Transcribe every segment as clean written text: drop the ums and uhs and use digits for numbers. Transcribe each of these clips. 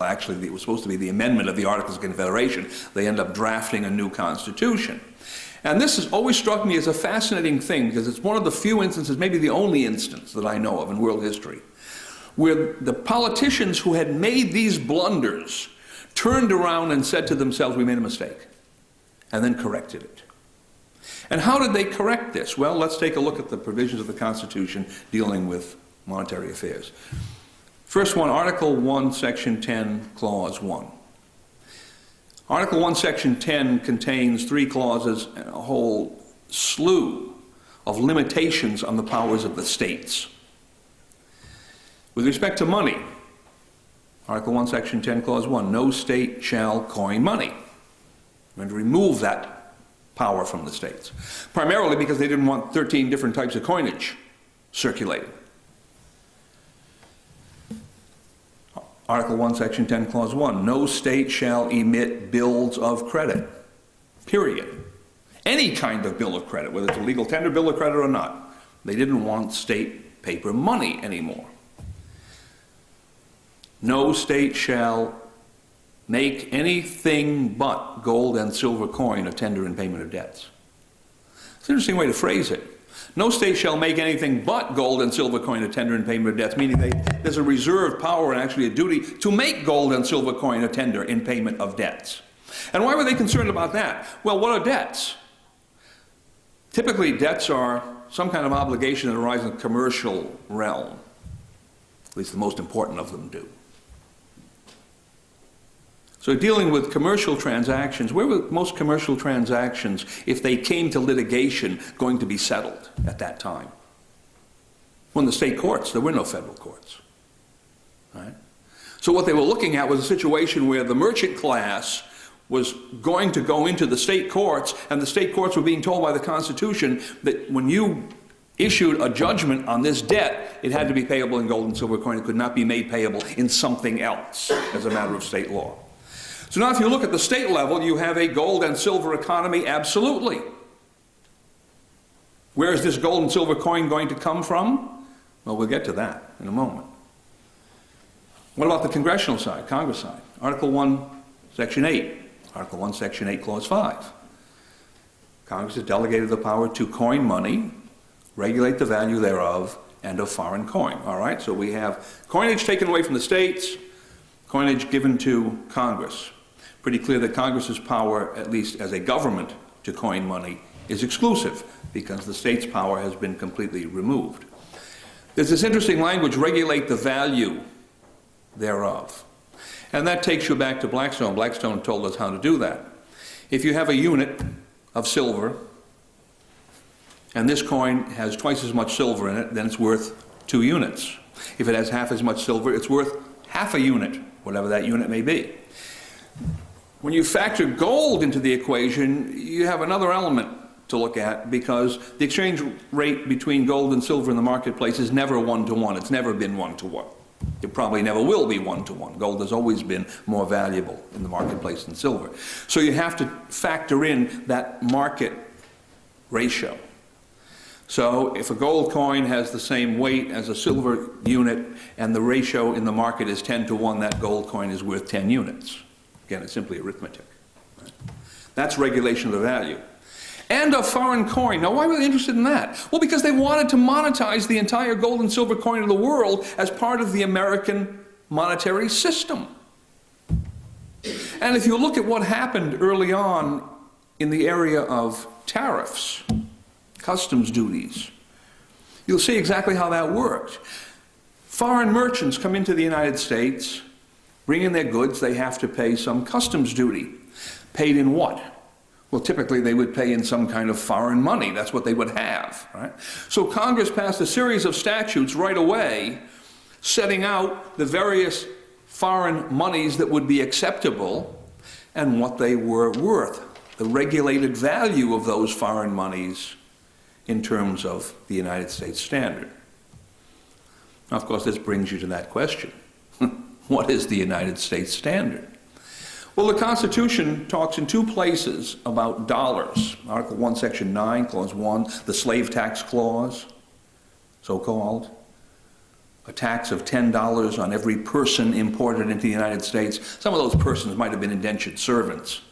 Actually, it was supposed to be the amendment of the Articles of Confederation. They end up drafting a new constitution. And this has always struck me as a fascinating thing because it's one of the few instances, maybe the only instance that I know of in world history, where the politicians who had made these blunders turned around and said to themselves, we made a mistake, and then corrected it. And how did they correct this? Well, let's take a look at the provisions of the Constitution dealing with monetary affairs. First one, Article 1, Section 10, Clause 1. Article 1, Section 10 contains 3 clauses and a whole slew of limitations on the powers of the states. With respect to money, Article 1, Section 10, Clause 1, no state shall coin money. We're going to remove that power from the states, primarily because they didn't want 13 different types of coinage circulating. Article 1, Section 10, Clause 1, no state shall emit bills of credit, period. Any kind of bill of credit, whether it's a legal tender bill of credit or not. They didn't want state paper money anymore. No state shall make anything but gold and silver coin a tender in payment of debts. It's an interesting way to phrase it. No state shall make anything but gold and silver coin a tender in payment of debts, meaning there's a reserved power and actually a duty to make gold and silver coin a tender in payment of debts. And why were they concerned about that? Well, what are debts? Typically, debts are some kind of obligation that arises in the commercial realm. At least the most important of them do. So dealing with commercial transactions, where were most commercial transactions, if they came to litigation, going to be settled at that time? Well, in the state courts, there were no federal courts. Right? So what they were looking at was a situation where the merchant class was going to go into the state courts, and the state courts were being told by the Constitution that when you issued a judgment on this debt, it had to be payable in gold and silver coin. It could not be made payable in something else as a matter of state law. So now if you look at the state level, you have a gold and silver economy, absolutely. Where is this gold and silver coin going to come from? Well, we'll get to that in a moment. What about the congressional side, Congress side? Article 1, Section 8. Article 1, Section 8, Clause 5. Congress has delegated the power to coin money, regulate the value thereof, and of foreign coin. All right, so we have coinage taken away from the states, coinage given to Congress. Pretty clear that Congress's power, at least as a government, to coin money is exclusive because the state's power has been completely removed. There's this interesting language, regulate the value thereof. And that takes you back to Blackstone. Blackstone told us how to do that. If you have a unit of silver and this coin has twice as much silver in it, then it's worth 2 units. If it has half as much silver, it's worth half a unit, whatever that unit may be. When you factor gold into the equation, you have another element to look at because the exchange rate between gold and silver in the marketplace is never 1-to-1. It's never been 1-to-1. It probably never will be 1-to-1. Gold has always been more valuable in the marketplace than silver. So you have to factor in that market ratio. So if a gold coin has the same weight as a silver unit and the ratio in the market is 10-to-1, that gold coin is worth 10 units. Again, it's simply arithmetic. Right? That's regulation of the value. And of foreign coin. Now, why were they interested in that? Well, because they wanted to monetize the entire gold and silver coin of the world as part of the American monetary system. And if you look at what happened early on in the area of tariffs, customs duties, you'll see exactly how that worked. Foreign merchants come into the United States, bring in their goods, they have to pay some customs duty. Paid in what? Well, typically they would pay in some kind of foreign money. That's what they would have, right? So Congress passed a series of statutes right away setting out the various foreign monies that would be acceptable and what they were worth, the regulated value of those foreign monies in terms of the United States standard. Now, of course, this brings you to that question. What is the United States standard? Well, the Constitution talks in 2 places about dollars. Article 1, Section 9, Clause 1, the slave tax clause, so-called. a tax of $10 on every person imported into the United States. Some of those persons might have been indentured servants,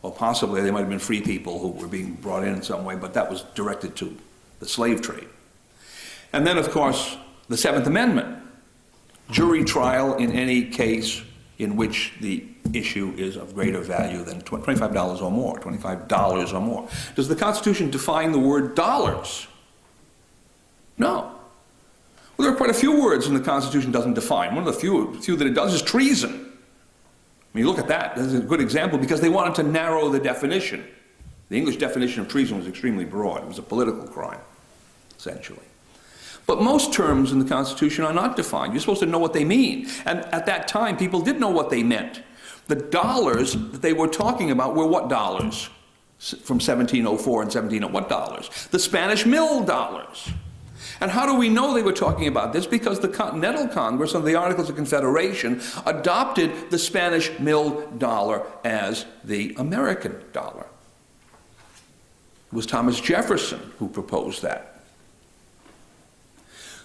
or possibly they might have been free people who were being brought in some way, but that was directed to the slave trade. And then, of course, the Seventh Amendment, jury trial in any case in which the issue is of greater value than $25 or more, $25 or more. Does the Constitution define the word dollars? No. Well, there are quite a few words in the Constitution doesn't define. One of the few that it does is treason. I mean, look at that. This is a good example because they wanted to narrow the definition. The English definition of treason was extremely broad. It was a political crime, essentially. But most terms in the Constitution are not defined. You're supposed to know what they mean. And at that time, people did know what they meant. The dollars that they were talking about were what dollars? From 1704 and 1700, what dollars? The Spanish mill dollars. And how do we know they were talking about this? Because the Continental Congress, under the Articles of Confederation, adopted the Spanish mill dollar as the American dollar. It was Thomas Jefferson who proposed that.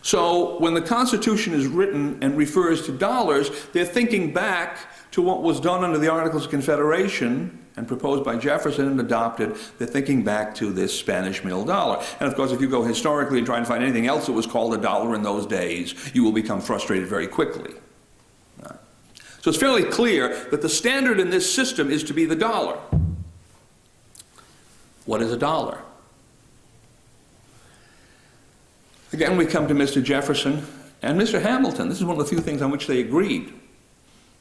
So when the Constitution is written and refers to dollars, they're thinking back to what was done under the Articles of Confederation and proposed by Jefferson and adopted. They're thinking back to this Spanish mill dollar. And of course, if you go historically and try and find anything else that was called a dollar in those days, you will become frustrated very quickly. So it's fairly clear that the standard in this system is to be the dollar. What is a dollar? Again, we come to Mr. Jefferson and Mr. Hamilton. This is one of the few things on which they agreed.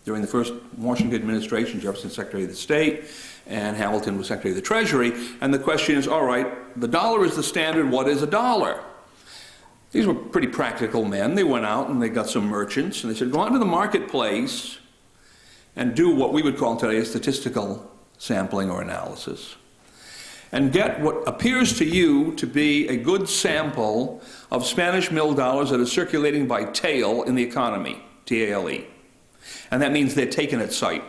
During the first Washington administration, Jefferson was Secretary of the State, and Hamilton was Secretary of the Treasury. And the question is, all right, the dollar is the standard. What is a dollar? These were pretty practical men. They went out and they got some merchants, and they said, go out to the marketplace and do what we would call today a statistical sampling or analysis, and get what appears to you to be a good sample of Spanish mill dollars that are circulating by tale in the economy, T-A-L-E. And that means they're taken at sight.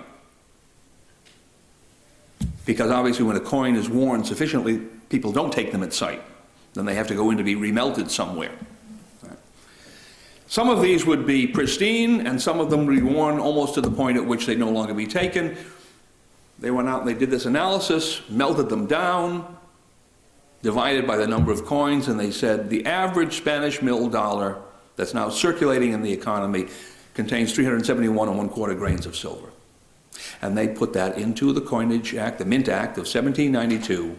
Because obviously when a coin is worn sufficiently, people don't take them at sight. Then they have to go in to be remelted somewhere. Some of these would be pristine, and some of them would be worn almost to the point at which they'd no longer be taken. They went out and they did this analysis, melted them down, divided by the number of coins, and they said the average Spanish mill dollar that's now circulating in the economy contains 371 1/4 grains of silver. And they put that into the Coinage Act, the Mint Act of 1792,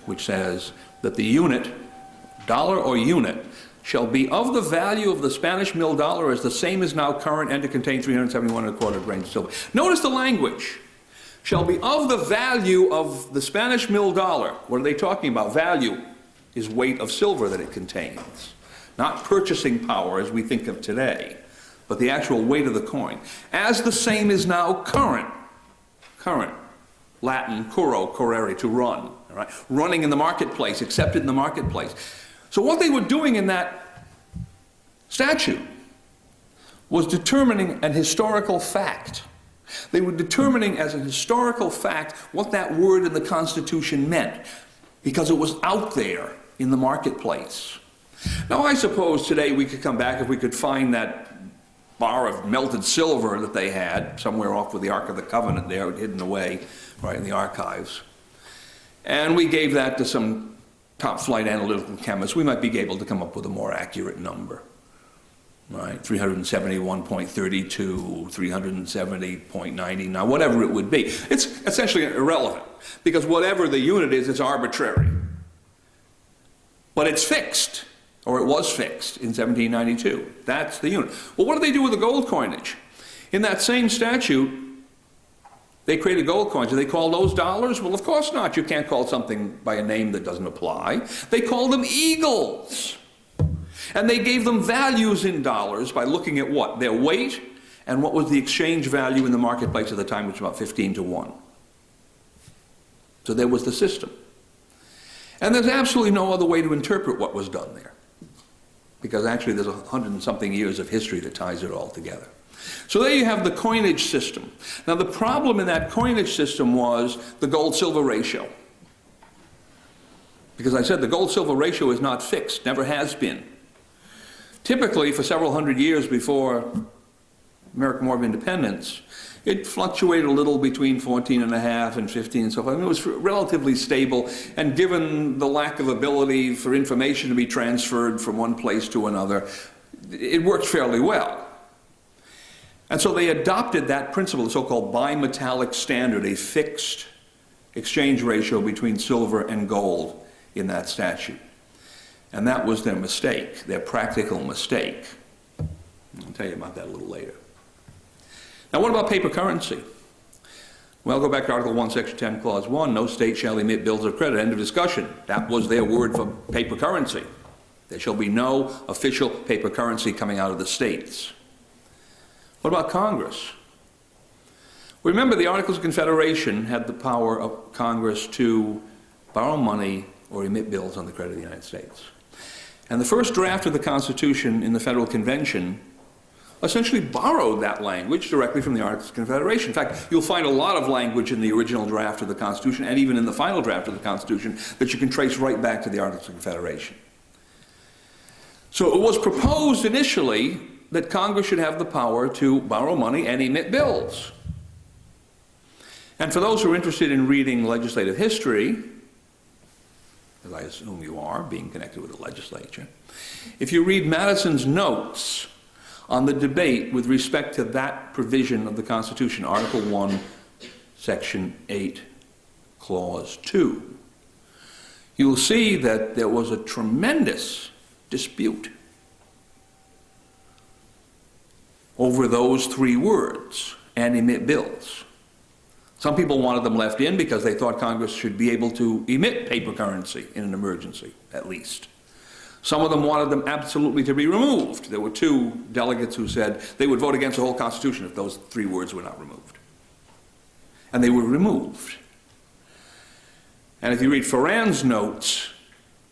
which says that the unit, dollar or unit, shall be of the value of the Spanish mill dollar as the same as now current and to contain 371 1/4 grains of silver. Notice the language. Shall be of the value of the Spanish mill dollar. What are they talking about? Value is weight of silver that it contains. Not purchasing power as we think of today, but the actual weight of the coin. As the same is now current. Current. Latin, curro, currere, to run. All right? Running in the marketplace, accepted in the marketplace. So what they were doing in that statute was determining an historical fact. They were determining as a historical fact what that word in the Constitution meant, because it was out there in the marketplace. Now I suppose today we could come back if we could find that bar of melted silver that they had somewhere off with the Ark of the Covenant there, hidden away right in the archives. And we gave that to some top-flight analytical chemists. We might be able to come up with a more accurate number. Right, 371.32, 370.99, whatever it would be. It's essentially irrelevant, because whatever the unit is, it's arbitrary. But it's fixed, or it was fixed in 1792. That's the unit. Well, what do they do with the gold coinage? In that same statute, they created gold coins. Do they call those dollars? Well, of course not. You can't call something by a name that doesn't apply. They call them eagles. And they gave them values in dollars by looking at what? Their weight and what was the exchange value in the marketplace at the time, which was about 15 to 1. So there was the system. And there's absolutely no other way to interpret what was done there, because actually there's 100 and something years of history that ties it all together. So there you have the coinage system. Now the problem in that coinage system was the gold-silver ratio. Because I said the gold-silver ratio is not fixed, never has been. Typically, for several hundred years before American War of Independence, it fluctuated a little between 14.5 and 15 and so forth. I mean, it was relatively stable, and given the lack of ability for information to be transferred from one place to another, it worked fairly well. And so they adopted that principle, the so-called bimetallic standard, a fixed exchange ratio between silver and gold in that statute. And that was their mistake, their practical mistake. I'll tell you about that a little later. Now, what about paper currency? Well, go back to Article 1, Section 10, Clause 1. No state shall emit bills of credit. End of discussion. That was their word for paper currency. There shall be no official paper currency coming out of the states. What about Congress? Remember, the Articles of Confederation had the power of Congress to borrow money or emit bills on the credit of the United States. And the first draft of the Constitution in the Federal Convention essentially borrowed that language directly from the Articles of Confederation. In fact, you'll find a lot of language in the original draft of the Constitution and even in the final draft of the Constitution that you can trace right back to the Articles of Confederation. So it was proposed initially that Congress should have the power to borrow money and emit bills. And for those who are interested in reading legislative history, as I assume you are, being connected with the legislature, if you read Madison's notes on the debate with respect to that provision of the Constitution, Article 1, Section 8, Clause 2, you will see that there was a tremendous dispute over those three words, and emit bills. Some people wanted them left in because they thought Congress should be able to emit paper currency in an emergency, at least. Some of them wanted them absolutely to be removed. There were two delegates who said they would vote against the whole Constitution if those three words were not removed. And they were removed. And if you read Ferrand's notes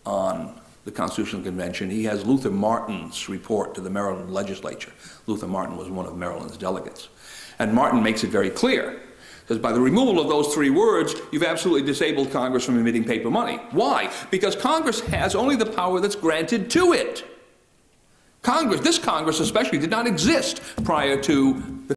on the Constitutional Convention, he has Luther Martin's report to the Maryland legislature. Luther Martin was one of Maryland's delegates. And Martin makes it very clear. Because by the removal of those three words, you've absolutely disabled Congress from emitting paper money. Why? Because Congress has only the power that's granted to it. Congress, this Congress especially, did not exist prior to the